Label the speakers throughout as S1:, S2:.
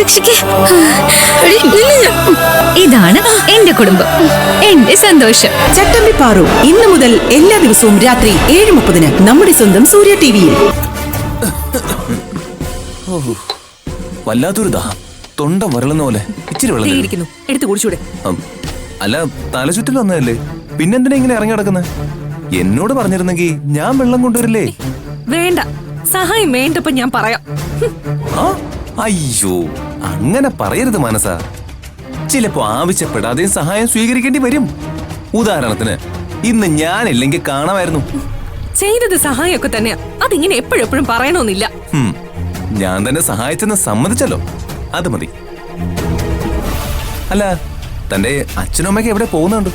S1: രക്ഷിക്ക്. ഇതാണ് എന്റെ കുടുംബം, എന്റെ സന്തോഷം.
S2: ചട്ടമ്പി പാറു ഇന്നു മുതൽ എല്ലാ ദിവസവും രാത്രി 7:30 നമ്മുടെ സ്വന്തം സൂര്യ ടിവിയിൽ.
S3: വല്ലാത്തൊരു ദാഹം, തൊണ്ട വരളുന്ന പോലെ. ഇച്ചിരി വെള്ളം
S2: എടുത്തു കുടിച്ചൂടെ?
S3: അല്ല, തലചുറ്റിൽ വന്നതല്ലേ, പിന്നെന്തിനാ ഇങ്ങനെ ഇറങ്ങി കിടക്കുന്നത്? എന്നോട് പറഞ്ഞിരുന്നെങ്കിൽ ഞാൻ വെള്ളം കൊണ്ടുവരില്ലേ?
S2: വേണ്ട, സഹായം വേണ്ടപ്പോ ഞാൻ പറയാം.
S3: അയ്യോ, അങ്ങനെ പറയരുത് മനസ്സാ. ചിലപ്പോ ആവശ്യപ്പെടാതെ സഹായം സ്വീകരിക്കേണ്ടി വരും. ഉദാഹരണത്തിന് ഇന്ന് ഞാനില്ലെങ്കിൽ കാണാമായിരുന്നു.
S2: ചെയ്തത് സഹായമൊക്കെ തന്നെയാ, അതിങ്ങനെ എപ്പോഴെപ്പോഴും പറയണമെന്നില്ല.
S3: ഞാൻ തന്നെ സഹായിച്ചെന്ന് സമ്മതിച്ചല്ലോ, അത് മതി. അല്ല, തന്റെ അച്ഛനും അമ്മയ്ക്ക് എവിടെ പോകുന്നുണ്ട്?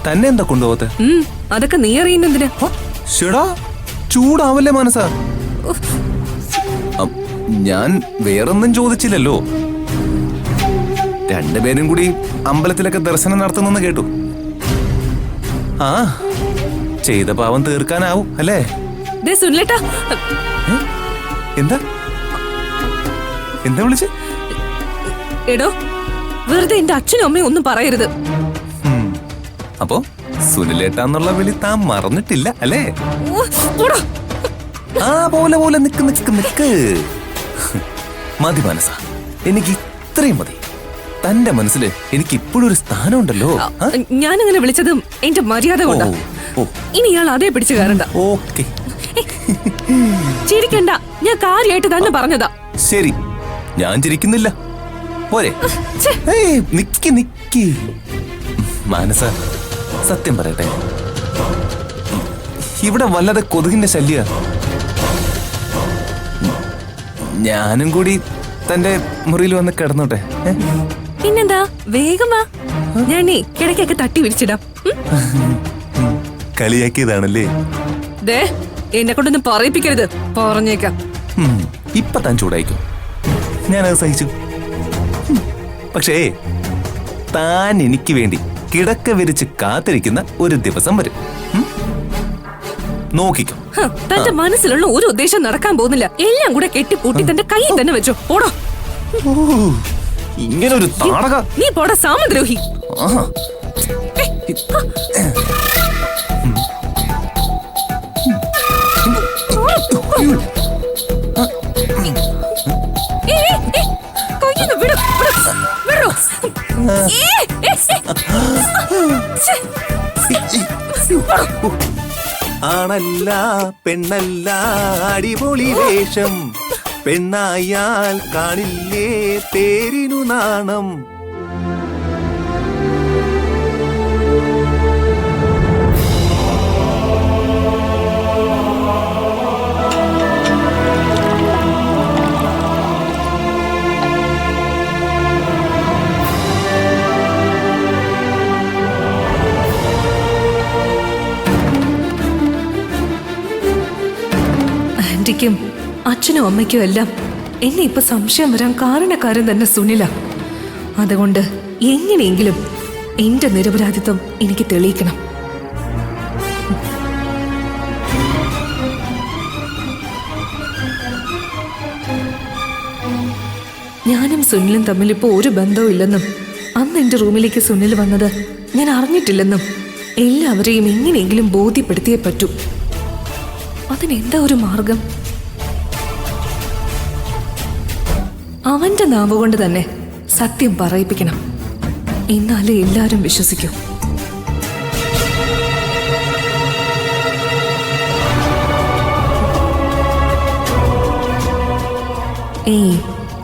S3: തന്നെ എന്താ കൊണ്ടുപോകത്തെ?
S2: അതൊക്കെ നീ അറിയുന്നെന്തിനാ?
S3: ഷെടാ, ചൂടാവല്ലേ മനസ്സാ. ഞാൻ വേറൊന്നും ചോദിച്ചില്ലല്ലോ. രണ്ടുപേരും കൂടി അമ്പലത്തിലൊക്കെ ദർശനം നടത്തുന്നെന്ന് കേട്ടു. ആ, ചെയ്ത പാവം തീർക്കാനാവും അല്ലേ? എന്താ എന്താ വിളിച്ച്?
S2: എടോ, വെറുതെ എന്റെ അച്ഛനും അമ്മയും ഒന്നും പറയരുത്.
S3: അപ്പോ സുനിലേട്ടാന്നുള്ള വിളി താൻ മറന്നിട്ടില്ല അല്ലേ? ആ, പോലെ പോലെ നിക്ക് നിക്ക് നിക്ക്. മതി മനസ്സാ, എനിക്ക് ഇത്രയും മതി. തന്റെ മനസ്സില് എനിക്ക് ഇപ്പോഴും ഒരു സ്ഥാനമുണ്ടല്ലോ.
S2: ഞാനങ്ങനെ വിളിച്ചത് എന്റെ മര്യാദ കൊണ്ടാ. ഇനി ഇയാൾ അതേ പിടിച്ചു കയറണ്ട.
S3: ഓക്കെ,
S2: ചിരിക്കണ്ട, ഞാൻ കാര്യമായിട്ട് തന്നെ പറഞ്ഞതാ.
S3: ശരി, ഞാൻ ചിരിക്കുന്നില്ല പോരെ? നിക്ക് നിക്ക് മാനസ, സത്യം പറയട്ടെ, ഇവിടെ വല്ലാതെ കൊതുകിന്റെ ശല്യ. ഞാനും കൂടി തന്റെ മുറിയിൽ വന്ന് കിടന്നോട്ടെ?
S2: പിന്നെന്താ, വേഗം വാ. ഞാനേ കിടക്കൊക്കെ തട്ടി വിരിച്ചിടാം.
S3: കളിയാക്കിയതാണല്ലേ?
S2: എന്നെ കൊണ്ടൊന്നും പറയിപ്പിക്കരുത്, പറഞ്ഞേക്കാം.
S3: ഇപ്പൊ താൻ ചൂടായിക്കും, ഞാനത് സഹിച്ചു. പക്ഷേ താൻ എനിക്ക് വേണ്ടി കിടക്ക വിരിച്ച് കാത്തിരിക്കുന്ന ഒരു ദിവസം വരും. നോക്കിക്കോ.
S2: തന്റെ മനസ്സിലുള്ള ഒരു ഉദ്ദേശം നടക്കാൻ പോകുന്നില്ല. എല്ലാം കൂടെ കെട്ടിപ്പൂട്ടി തന്റെ കയ്യിൽ തന്നെ വെച്ചോ. പോടോ.
S3: ഇങ്ങനൊരു താടക.
S2: നീ പോടാ സാമദ്രോഹി.
S3: ആണല്ല പെണ്ണല്ല അടിപൊളി വേഷം, പെണ്ണായാൽ കാണില്ലേ പേരിനു നാണം.
S2: ആന്റിക്കും അച്ഛനും അമ്മയ്ക്കും എല്ലാം എന്നെ ഇപ്പൊ സംശയം വരാൻ കാരണക്കാരൻ തന്നെ സുനില. അതുകൊണ്ട് എങ്ങനെയെങ്കിലും എന്റെ നിരപരാധിത്വം എനിക്ക് തെളിയിക്കണം. ഞാനും സുനിലും തമ്മിൽ ഇപ്പോ ഒരു ബന്ധവും ഇല്ലെന്നും അന്ന് എന്റെ റൂമിലേക്ക് സുനിൽ വന്നത് ഞാൻ അറിഞ്ഞിട്ടില്ലെന്നും എല്ലാവരെയും എങ്ങനെയെങ്കിലും ബോധ്യപ്പെടുത്തിയേ പറ്റൂ. അതിനെന്താ ഒരു മാർഗം? അവന്റെ നാവ് കൊണ്ട് തന്നെ സത്യം പറയിപ്പിക്കണം, എന്നാലേ എല്ലാരും വിശ്വസിക്കൂ.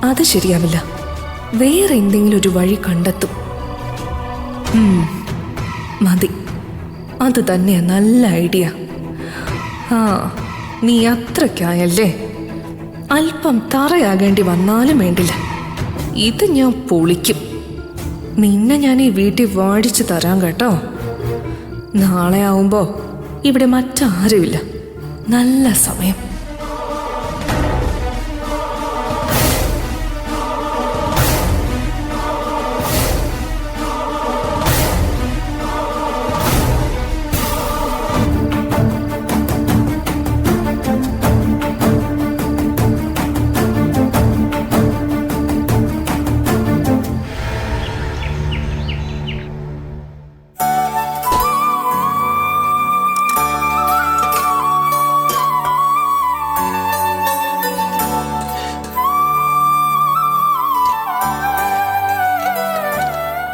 S2: അത് ശരിയാവില്ല. വേറെ എന്തെങ്കിലും ഒരു വഴി കണ്ടെത്തും. മതി, അത് തന്നെയാ നല്ല ഐഡിയ. നീ അത്രയ്ക്കായല്ലേ? അല്പം തറയാകേണ്ടി വന്നാലും വേണ്ടില്ല, ഇത് ഞാൻ പൊളിക്കും. നിന്നെ ഞാൻ ഈ വീട്ടിൽ വാടിച്ചു തരാം കേട്ടോ. നാളെ ആവുമ്പോ ഇവിടെ മറ്റാരുമില്ല. നല്ല സമയം.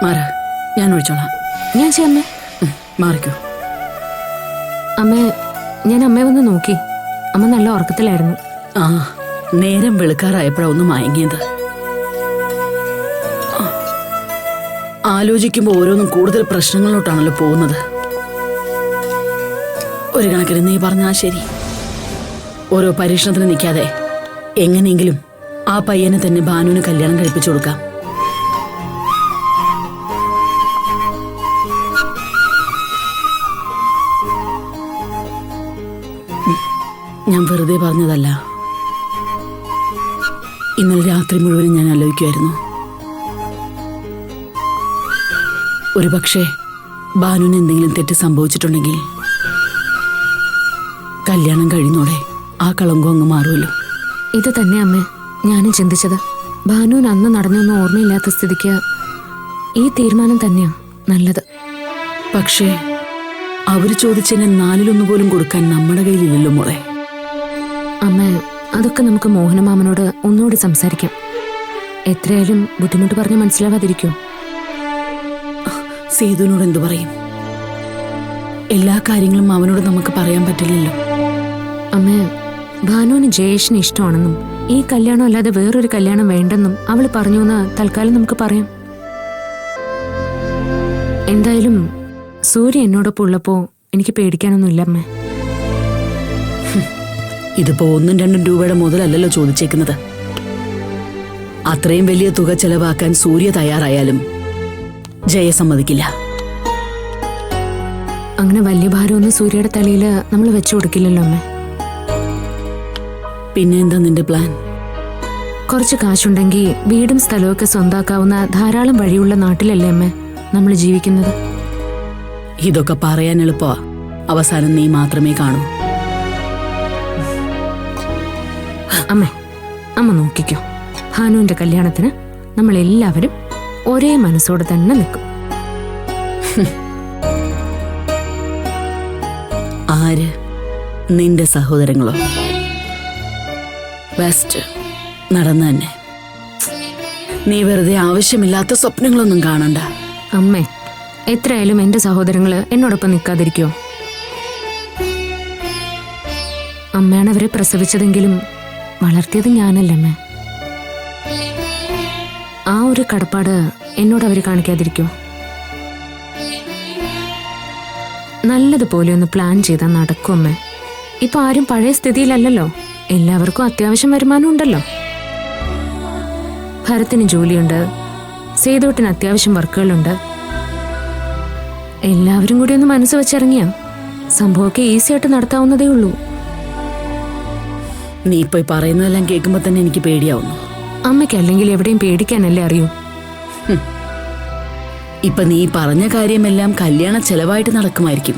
S4: മാറ, ഞാൻ ഒഴിച്ചോളാം.
S1: ഞാൻ ചെയ്യാം അമ്മേ.
S4: മാറിക്കോ.
S1: അമ്മേ, ഞാൻ അമ്മയെ വന്ന് നോക്കി. അമ്മ നല്ല ഉറക്കത്തിലായിരുന്നു.
S4: ആ, നേരം വെളുക്കാറായപ്പോഴാ ഒന്ന് മയങ്ങിയത്. ആലോചിക്കുമ്പോൾ ഓരോന്നും കൂടുതൽ പ്രശ്നങ്ങളിലോട്ടാണല്ലോ പോകുന്നത്. ഒരു കണക്കിന് നീ പറഞ്ഞാ ശരി. ഓരോ പരീക്ഷണത്തിന് നിൽക്കാതെ എങ്ങനെയെങ്കിലും ആ പയ്യനെ തന്നെ ഭാനുവിന് കല്യാണം കഴിപ്പിച്ചു കൊടുക്കാം. ഞാൻ വെറുതെ പറഞ്ഞതല്ല. ഇന്നലെ രാത്രി മുഴുവനും ഞാൻ ആലോചിക്കുമായിരുന്നു. ഒരു പക്ഷേ ഭാനുവിന് എന്തെങ്കിലും തെറ്റ് സംഭവിച്ചിട്ടുണ്ടെങ്കിൽ കല്യാണം കഴിയുന്നോടെ ആ കളങ്കം അങ്ങ് മാറുമല്ലോ.
S1: ഇത് തന്നെ അമ്മേ ഞാനും ചിന്തിച്ചത്. ഭാനുവിന് അന്ന് നടന്നൊന്നും ഓർമ്മയില്ലാത്ത സ്ഥിതിക്ക് ഈ തീരുമാനം തന്നെയാ നല്ലത്.
S4: പക്ഷേ അവര് ചോദിച്ചതിന് 4-1 പോലും കൊടുക്കാൻ നമ്മുടെ കയ്യിലില്ലല്ലോ മോളെ.
S1: അമ്മേ, അതൊക്കെ നമുക്ക് മോഹനമാമനോട് ഒന്നുകൂടി സംസാരിക്കാം. എത്രയായാലും ബുദ്ധിമുട്ട് പറഞ്ഞ് മനസ്സിലാവാതിരിക്കോ?
S4: സേതുവിനോട് എന്തു പറയും? എല്ലാ കാര്യങ്ങളും അവനോട് നമുക്ക് പറയാൻ പറ്റില്ലല്ലോ.
S1: അമ്മേ, ഭാനുവിന് ജയേഷിന് ഇഷ്ടമാണെന്നും ഈ കല്യാണം അല്ലാതെ വേറൊരു കല്യാണം വേണ്ടെന്നും അവള് പറഞ്ഞു എന്ന് തൽക്കാലം നമുക്ക് പറയാം. എന്തായാലും സൂര്യ എന്നോടൊപ്പം ഉള്ളപ്പോ എനിക്ക് പേടിക്കാനൊന്നുമില്ല അമ്മേ.
S4: ഇതിപ്പോ 1-2 രൂപയുടെ മുതലല്ലല്ലോ ചോദിച്ചേക്കുന്നത്. അത്രയും വലിയ തുക ചെലവാക്കാൻ സൂര്യ തയ്യാറായാലും ജയ സമ്മതിക്കില്ല.
S1: അങ്ങനെ വലിയ ഭാരമൊന്നും സൂര്യയുടെ തലയില് നമ്മൾ വെച്ചു കൊടുക്കില്ലല്ലോ അമ്മേ.
S4: പിന്നെ എന്താ നിന്റെ പ്ലാൻ?
S1: കുറച്ച് കാശുണ്ടെങ്കിൽ വീടും സ്ഥലമൊക്കെ സ്വന്താക്കാവുന്ന ധാരാളം വഴിയുള്ള നാട്ടിലല്ലേ അമ്മേ നമ്മൾ ജീവിക്കുന്നത്.
S4: ഇതൊക്കെ പറയാൻ എളുപ്പമാ, അവസാനം നീ മാത്രമേ കാണൂ.
S1: അമ്മേ, അമ്മ നോക്കിക്കോ. ഭാനുവിന്റെ കല്യാണത്തിന് നമ്മൾ എല്ലാവരും ഒരേ മനസ്സോടെ തന്നെ നിൽക്കും.
S4: ആര്? നിന്റെ സഹോദരങ്ങളോ? ബെസ്റ്റ് നടന്നു തന്നെ. നീ വെറുതെ ആവശ്യമില്ലാത്ത സ്വപ്നങ്ങളൊന്നും കാണണ്ട.
S1: അമ്മേ, എത്രയായാലും എന്റെ സഹോദരങ്ങള് എന്നോടൊപ്പം നിൽക്കാതിരിക്കോ? അമ്മയാണ് അവരെ പ്രസവിച്ചതെങ്കിലും വളർത്തിയത് ഞാനല്ലമ്മേ. ആ ഒരു കടപ്പാട് എന്നോട് അവര് കാണിക്കാതിരിക്കോ? നല്ലതുപോലെ ഒന്ന് പ്ലാൻ ചെയ്താൽ നടക്കും അമ്മേ. ഇപ്പൊ ആരും പഴയ സ്ഥിതിയിലല്ലല്ലോ. എല്ലാവർക്കും അത്യാവശ്യം വരുമാനം ഉണ്ടല്ലോ. ഭരത്തിന് ജോലിയുണ്ട്, സേതുവേട്ടന് അത്യാവശ്യം വർക്കുകളുണ്ട്. എല്ലാവരും കൂടി ഒന്ന് മനസ്സ് വെച്ചിറങ്ങിയ സംഭവമൊക്കെ ഈസി ആയിട്ട് നടത്താവുന്നതേ ഉള്ളൂ.
S4: നീ ഇപ്പൊ പറയുന്നതെല്ലാം കേൾക്കുമ്പോ തന്നെ എനിക്ക് പേടിയാവുന്നു.
S1: അമ്മയ്ക്ക് അല്ലെങ്കിൽ എവിടെയും പേടിക്കാനല്ലേ അറിയൂ.
S4: ഇപ്പൊ നീ പറഞ്ഞ കാര്യമെല്ലാം കല്യാണ ചെലവായിട്ട് നടക്കുമായിരിക്കും.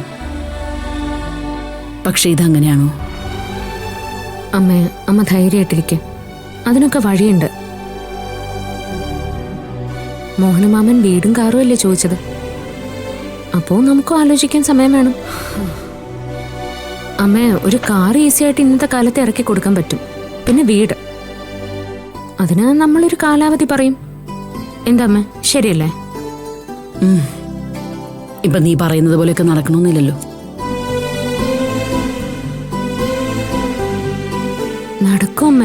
S4: പക്ഷെ ഇതങ്ങനെയാണോ?
S1: അമ്മ ധൈര്യമായിട്ടിരിക്കെ. അതിനൊക്കെ വഴിയുണ്ട്. മോഹനമാമൻ വീടും കാറും അല്ലേ ചോദിച്ചത്. അപ്പോ നമുക്കും ആലോചിക്കാൻ സമയം വേണം. അമ്മ, ഒരു കാർ ഈസി ആയിട്ട് ഇന്നത്തെ കാലത്ത് ഇറക്കി കൊടുക്കാൻ പറ്റും. പിന്നെ വീട്, അതിന് നമ്മളൊരു കാലാവധി പറയും. എന്താ അമ്മ, ശരിയല്ലേ?
S4: ഇപ്പൊ നീ പറയുന്നത് പോലെയൊക്കെ നടക്കണമെന്നില്ലല്ലോ.
S1: നടക്കും അമ്മ.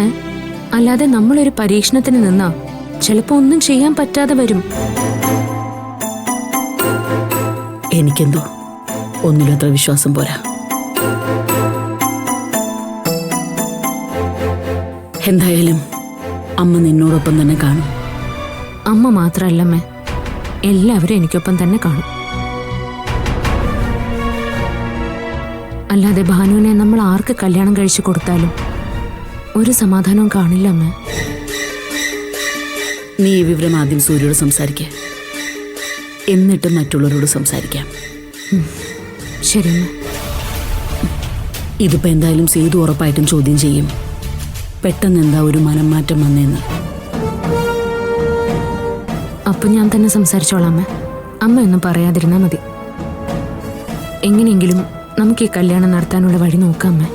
S1: അല്ലാതെ നമ്മളൊരു പരീക്ഷണത്തിന് നിന്നാ ചിലപ്പോ ഒന്നും ചെയ്യാൻ പറ്റാതെ വരും.
S4: എനിക്കെന്തോ ഒന്നിലും അത്ര വിശ്വാസം പോരാ. എന്തായാലും അമ്മ നിന്നോടൊപ്പം തന്നെ കാണും.
S1: അമ്മ മാത്രല്ലമ്മേ, എല്ലാവരും എനിക്കൊപ്പം തന്നെ കാണും. അല്ലാതെ ഭാനുവിനെ നമ്മൾ ആർക്ക് കല്യാണം കഴിച്ചു കൊടുത്താലും ഒരു സമാധാനവും കാണില്ല അമ്മ.
S4: നീ ഈ വിവരം ആദ്യം സൂര്യയോട് സംസാരിക്കുക, എന്നിട്ട് മറ്റുള്ളവരോട് സംസാരിക്കാം.
S1: ശരി അമ്മ.
S4: ഇതിപ്പോ എന്തായാലും സേതു ഉറപ്പായിട്ടും ചോദ്യം ചെയ്യും, പെട്ടെന്ന് എന്താ ഒരു മനം മാറ്റം വന്നേന്ന്.
S1: അപ്പൊ ഞാൻ തന്നെ സംസാരിച്ചോളാം അമ്മ. അമ്മയൊന്നും പറയാതിരുന്നാ മതി. എങ്ങനെയെങ്കിലും നമുക്ക് ഈ കല്യാണം നടത്താനുള്ള വഴി നോക്കാം അമ്മ.